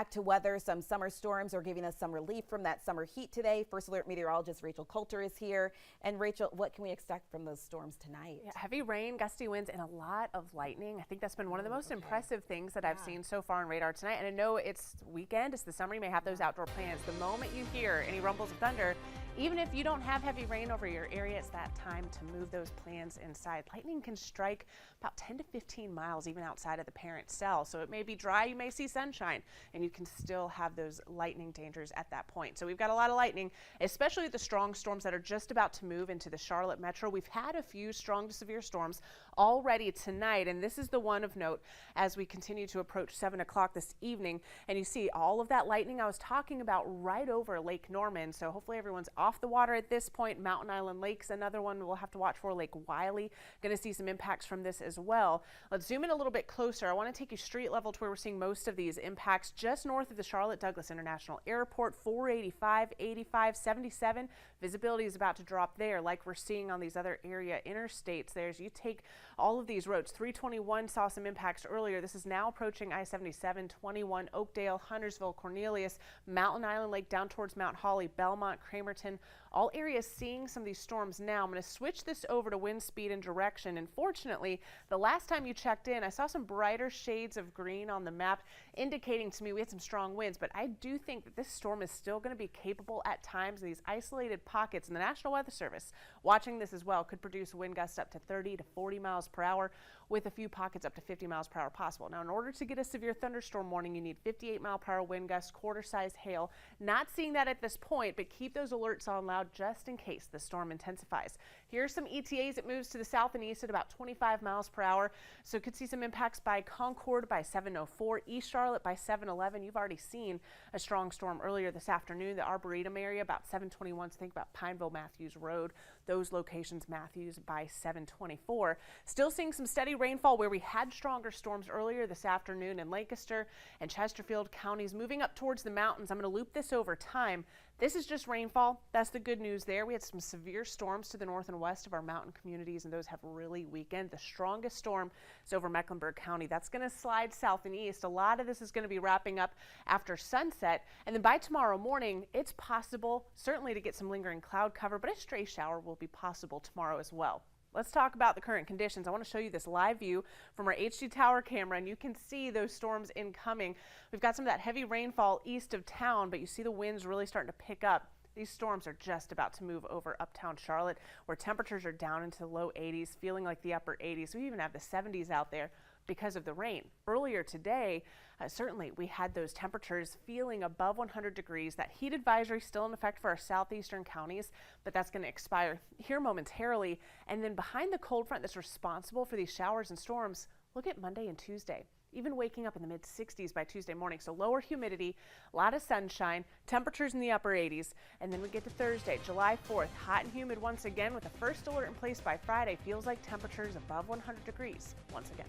Back to weather, some summer storms are giving us some relief from that summer heat today. First Alert meteorologist Rachel Coulter is here. And Rachel, what can we expect from those storms tonight? Yeah, heavy rain, gusty winds, and a lot of lightning. I think that's been one of the most impressive things that I've seen so far on radar tonight. And I know it's weekend, it's the summer, you may have those outdoor plans. The moment you hear any rumbles of thunder, even if you don't have heavy rain over your area, it's that time to move those plans inside. Lightning can strike about 10 to 15 miles even outside of the parent cell. So it may be dry, you may see sunshine, and you can still have those lightning dangers at that point. So we've got a lot of lightning, especially the strong storms that are just about to move into the Charlotte metro. We've had a few strong to severe storms already tonight, and this is the one of note as we continue to approach 7 o'clock this evening. And you see all of that lightning I was talking about right over Lake Norman. So hopefully everyone's off the water at this point. Mountain Island Lake's another one we'll have to watch for. Lake Wiley, going to see some impacts from this as well. Let's zoom in a little bit closer. I want to take you street level to where we're seeing most of these impacts just north of the Charlotte Douglas International Airport. 485, 85, 77. Visibility is about to drop there like we're seeing on these other area interstates. There's, you take all of these roads. 321 saw some impacts earlier. This is now approaching I-77, 21, Oakdale, Huntersville, Cornelius, Mountain Island Lake down towards Mount Holly, Belmont, Cramerton, all areas seeing some of these storms now. I'm going to switch this over to wind speed and direction. And fortunately, the last time you checked in, I saw some brighter shades of green on the map indicating to me we had some strong winds, but I do think that this storm is still going to be capable at times in these isolated pockets. And the National Weather Service watching this as well could produce wind gusts up to 30 to 40 miles per hour with a few pockets up to 50 miles per hour possible. Now, in order to get a severe thunderstorm warning, you need 58 mile per hour wind gusts, quarter-sized hail. Not seeing that at this point, but keep those alerts on loud just in case the storm intensifies. Here's some ETAs. It moves to the south and east at about 25 miles per hour. So could see some impacts by Concord by 7:04, East Charlotte by 7:11. You've already seen a strong storm earlier this afternoon. The Arboretum area about 7:21. So think about Pineville, Matthews Road. Those locations, Matthews by 7:24. Still seeing some steady rainfall where we had stronger storms earlier this afternoon in Lancaster and Chesterfield counties moving up towards the mountains. I'm going to loop this over time. This is just rainfall. That's the good news there. We had some severe storms to the north and west of our mountain communities, and those have really weakened. The strongest storm is over Mecklenburg County. That's going to slide south and east. A lot of this is going to be wrapping up after sunset. And then by tomorrow morning, it's possible certainly to get some lingering cloud cover, but a stray shower will be possible tomorrow as well. Let's talk about the current conditions. I want to show you this live view from our HD tower camera, and you can see those storms incoming. We've got some of that heavy rainfall east of town, but you see the winds really starting to pick up. These storms are just about to move over uptown Charlotte, where temperatures are down into the low 80s, feeling like the upper 80s. We even have the 70s out there because of the rain. Earlier today, certainly we had those temperatures feeling above 100 degrees. That heat advisory still in effect for our southeastern counties, but that's going to expire here momentarily. And then behind the cold front that's responsible for these showers and storms, look at Monday and Tuesday. Even waking up in the mid 60s by Tuesday morning. So lower humidity, a lot of sunshine, temperatures in the upper 80s. And then we get to Thursday, July 4th, hot and humid once again with the first alert in place by Friday. Feels like temperatures above 100 degrees once again.